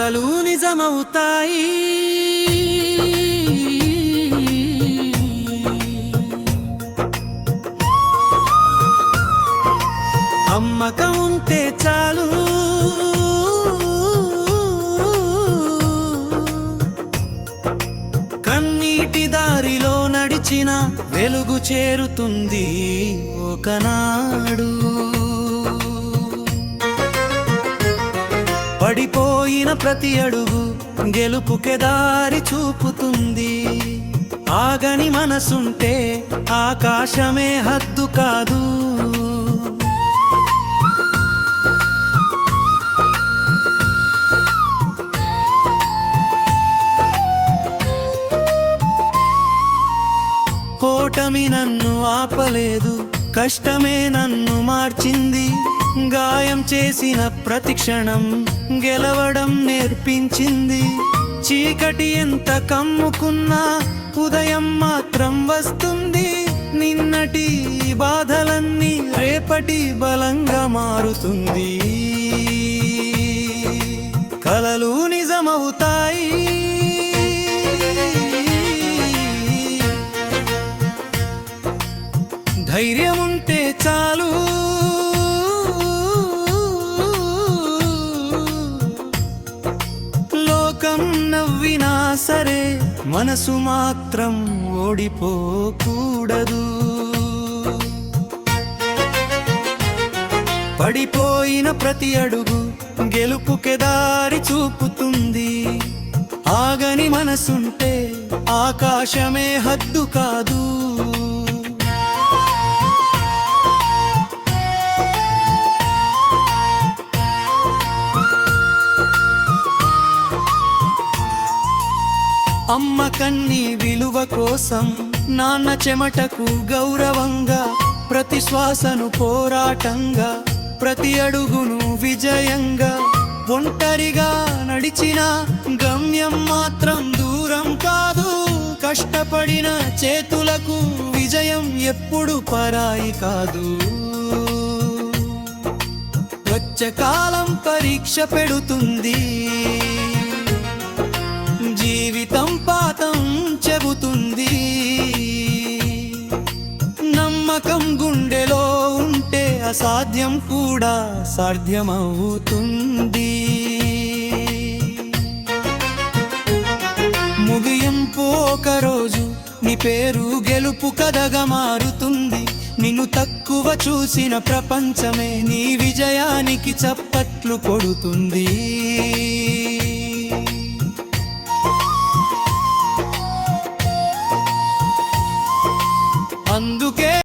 కలలు నిజమవుతాయి. నమ్మకం ఉంటే చాలు, కన్నీటి దారిలో నడిచిన వెలుగు చేరుతుంది ఒకనాడు. పడిపోయిన ప్రతి అడుగు గెలుపుకే దారి చూపుతుంది. ఆగని మనసుంటే ఆకాశమే హద్దు కాదు. ఓటమి నన్ను ఆపలేదు, కష్టమే నన్ను మార్చింది. గాయం చేసిన ప్రతి క్షణం గెలవడం నేర్పించింది. చీకటి ఎంత కమ్ముకున్నా ఉదయం మాత్రం వస్తుంది. నిన్నటి బాధలన్నీ రేపటి బలంగా మారుతుంది. కలలు నిజమవుతాయి. ధైర్యం ఉంటే చాలు, లోకం నవ్వినా సరే మనసు మాత్రం ఓడిపోకూడదు. పడిపోయిన ప్రతి అడుగు గెలుపుకే దారి చూపుతుంది. ఆగని మనసుంటే ఆకాశమే హద్దు కాదు. అమ్మ కన్ని విలువ కోసం, నాన్న చెమటకు గౌరవంగా, ప్రతి శ్వాసను పోరాటంగా, ప్రతి అడుగును విజయంగా. ఒంటరిగా నడిచిన గమ్యం మాత్రం దూరం కాదు. కష్టపడిన చేతులకు విజయం ఎప్పుడు పరాయి కాదు. వచ్చే కాలం పరీక్ష పెడుతుంది, జీవితం పాఠం చెబుతుంది. నమ్మకం గుండెలో ఉంటే అసాధ్యం కూడా సాధ్యమవుతుంది. ముగింపు ఒకరోజు నీ పేరు గెలుపు కథగా మారుతుంది. నిన్ను తక్కువ చూసిన ప్రపంచమే నీ విజయానికి చప్పట్లు కొడుతుంది.